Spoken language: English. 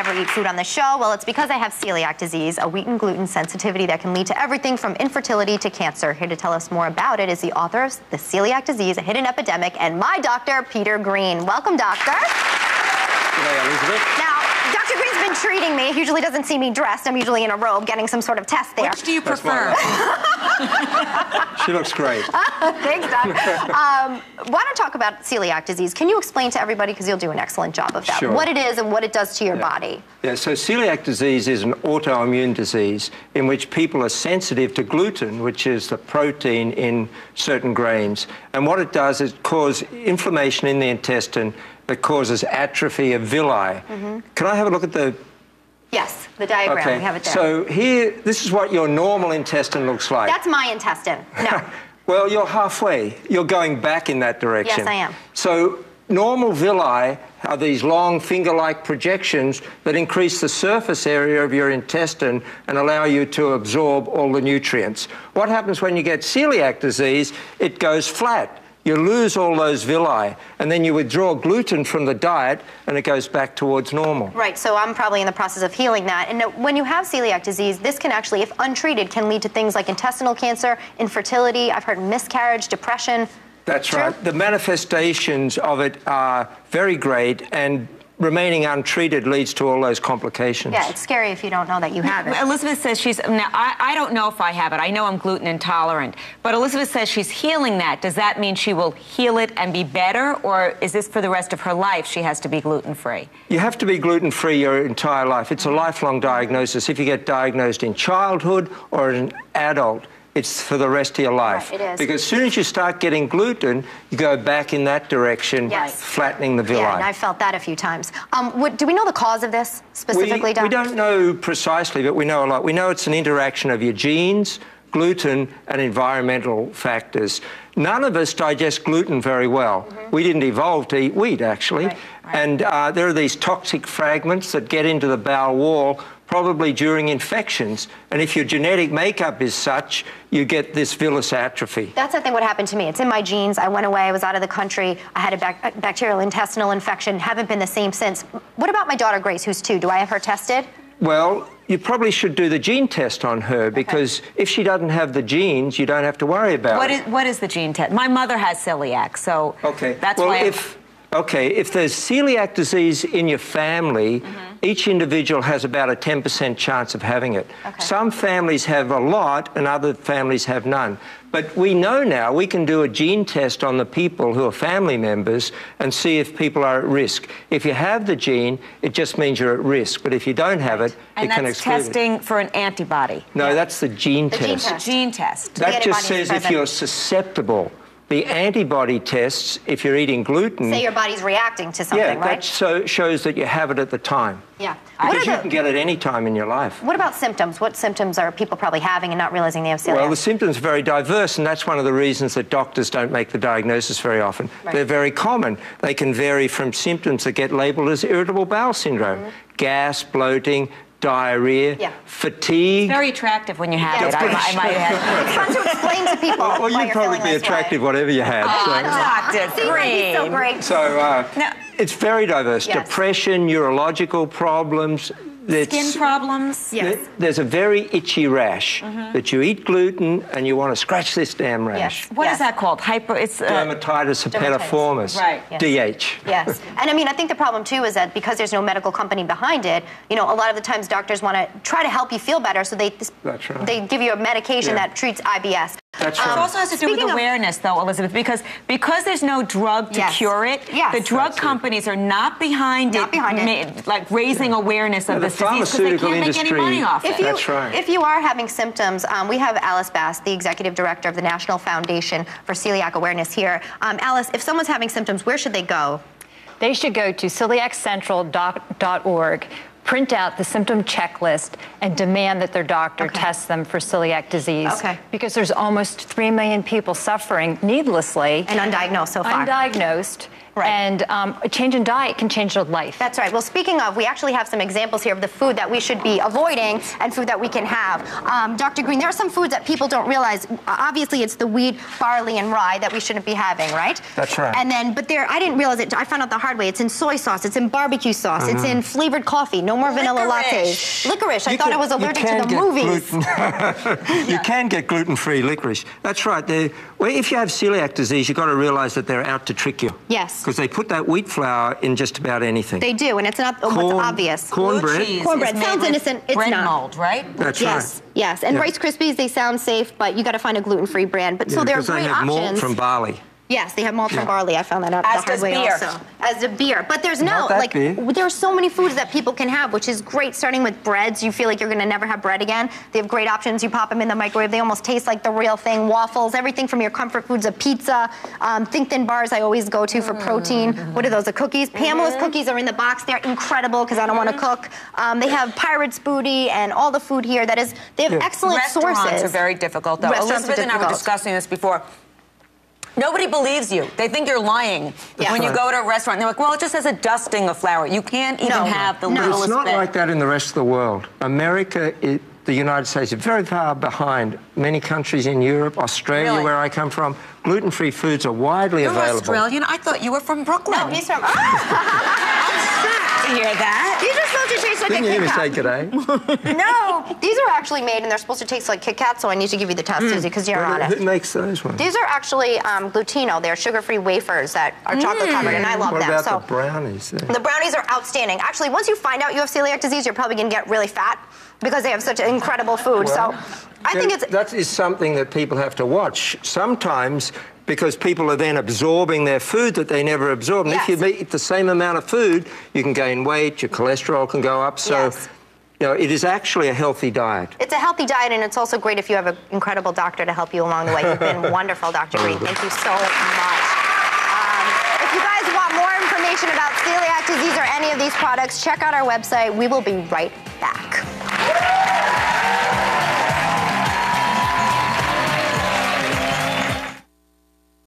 ever eat food on the show? Well, it's because I have celiac disease, a wheat and gluten sensitivity that can lead to everything from infertility to cancer. Here to tell us more about it is the author of The Celiac Disease, A Hidden Epidemic, and my doctor, Peter Green. Welcome, doctor. G'day, Elizabeth. Now, Dr. Green's been treating me. He usually doesn't see me dressed. I'm usually in a robe getting some sort of test there. Which do you prefer? She looks great. Thanks, Doc. Why don't talk about celiac disease? Can you explain to everybody, because you'll do an excellent job of that, Sure. what it is and what it does to your body? Yeah, so celiac disease is an autoimmune disease in which people are sensitive to gluten, which is the protein in certain grains. And what it does is cause inflammation in the intestine that causes atrophy of villi. Can I have a look at the... Yes, the diagram. Okay. We have it there. So here, this is what your normal intestine looks like. That's my intestine. No. Well, you're halfway. You're going back in that direction. Yes, I am. So normal villi are these long finger-like projections that increase the surface area of your intestine and allow you to absorb all the nutrients. What happens when you get celiac disease? It goes flat. You lose all those villi, and then you withdraw gluten from the diet, and it goes back towards normal. Right, so I'm probably in the process of healing that. And when you have celiac disease, this can actually, if untreated, can lead to things like intestinal cancer, infertility, I've heard miscarriage, depression. That's True? right. The manifestations of it are very great, and remaining untreated leads to all those complications. Yeah, it's scary if you don't know that you have it. Elizabeth says she's, now I don't know if I have it. I know I'm gluten intolerant, but Elizabeth says she's healing that. Does that mean she will heal it and be better, or is this for the rest of her life she has to be gluten-free? You have to be gluten-free your entire life. It's a lifelong diagnosis. If you get diagnosed in childhood or as an adult, it's for the rest of your life. Right, it is. Because as soon as you start getting gluten, you go back in that direction, flattening the villi. Yeah, and I felt that a few times. Do we know the cause of this specifically, Doc? We don't know precisely, but we know a lot. We know it's an interaction of your genes, gluten, and environmental factors. None of us digest gluten very well. We didn't evolve to eat wheat, actually. Right. And there are these toxic fragments that get into the bowel wall, probably during infections. And if your genetic makeup is such, you get this villus atrophy. That's I think what happened to me. It's in my genes. I went away. I was out of the country. I had a bacterial intestinal infection. Haven't been the same since. What about my daughter Grace, who's 2? Do I have her tested? Well, you probably should do the gene test on her, because if she doesn't have the genes, you don't have to worry about it. What is the gene test? My mother has celiac, so that's well, why. if there's celiac disease in your family, each individual has about a 10% chance of having it. Some families have a lot and other families have none. But we know now we can do a gene test on the people who are family members and see if people are at risk. If you have the gene, it just means you're at risk. But if you don't have it, you can exclude it. And that's testing for an antibody? No, that's the gene test. The gene test. That just says if you're susceptible. The antibody tests, if you're eating gluten... Say your body's reacting to something, right? Yeah, that shows that you have it at the time. Yeah. Because you can get it any time in your life. What about symptoms? What symptoms are people probably having and not realizing they have celiac? Well, the symptoms are very diverse, and that's one of the reasons that doctors don't make the diagnosis very often. They're very common. They can vary from symptoms that get labeled as irritable bowel syndrome, gas, bloating, diarrhea, fatigue. It's very attractive when you have it. I might have. It's fun to explain to people. Well, you'd probably be attractive whatever you had. Doctor Green. So great. So it's very diverse. Depression, neurological problems. Skin problems. Yes. There's a very itchy rash that you eat gluten and you want to scratch this damn rash. What is that called? Dermatitis herpetiformis. Right. DH. Yes. And I mean, I think the problem too is that because there's no medical company behind it, you know, a lot of the times doctors want to try to help you feel better, so they give you a medication that treats IBS. That's right. It also has to do with awareness, though, Elizabeth, because there's no drug to cure it. The drug companies are not behind it, like raising awareness of this disease, because they can't make any money off it. If you are having symptoms, we have Alice Bass, the executive director of the National Foundation for Celiac Awareness here. Alice, if someone's having symptoms, where should they go? They should go to celiaccentral.org, print out the symptom checklist, and demand that their doctor test them for celiac disease. Because there's almost 3 million people suffering needlessly. And undiagnosed so far. Undiagnosed. And a change in diet can change their life. That's right. Well, speaking of, we actually have some examples here of the food that we should be avoiding and food that we can have. Dr. Green, there are some foods that people don't realize. Obviously, it's the wheat, barley, and rye that we shouldn't be having, right? That's right. And then, but I didn't realize it. I found out the hard way. It's in soy sauce. It's in barbecue sauce. It's in flavored coffee. No more vanilla lattes. Licorice. I thought I was allergic to the movies. You can get gluten-free licorice. That's right. If you have celiac disease, you've got to realize that they're out to trick you. Yes. Because they put that wheat flour in just about anything. They do, and it's not what's obvious. Cornbread. Cornbread sounds innocent. It's bread not. mold, right? That's right. Yes. And Rice Krispies, they sound safe, but you got to find a gluten-free brand. But so they're great options. They have malt from barley. Yes, they have malt from barley. I found that out As the hard way beer. also. As a beer. But there's there's so many foods that people can have, which is great, starting with breads. You feel like you're going to never have bread again. They have great options. You pop them in the microwave. They almost taste like the real thing. Waffles, everything from your comfort foods, a pizza. Think Thin bars I always go to for protein. What are those, the cookies? Pamela's cookies are in the box. They're incredible because I don't want to cook. They have Pirate's Booty and all the food here. They have excellent sources. Restaurants are very difficult, though. Elizabeth and I were discussing this before. Nobody believes you. They think you're lying when you go to a restaurant. They're like, well, it just has a dusting of flour. You can't even have the littlest bit. It's not like that in the rest of the world. America, the United States, is very far behind many countries in Europe, Australia, where I come from. Gluten-free foods are widely available. You're Australian? I thought you were from Brooklyn. No, he's from... I'm shocked to hear that. These are supposed to taste like Didn't a you Kit even Kat. say today? No, these are actually made, and they're supposed to taste like Kit Kat, so I need to give you the test, Susie, because you're honest. Who makes those ones? These are actually glutino. They're sugar-free wafers that are chocolate-covered, and I love them. What about the brownies? The brownies are outstanding. Actually, once you find out you have celiac disease, you're probably going to get really fat because they have such incredible food. Well, so I think that is something that people have to watch. Sometimes, because people are then absorbing their food that they never absorb. And if you eat the same amount of food, you can gain weight, your cholesterol can go up. So, you know, it is actually a healthy diet. It's a healthy diet, and it's also great if you have an incredible doctor to help you along the way. You've been wonderful, Dr. Green. Thank you so much. If you guys want more information about celiac disease or any of these products, check out our website. We will be right back.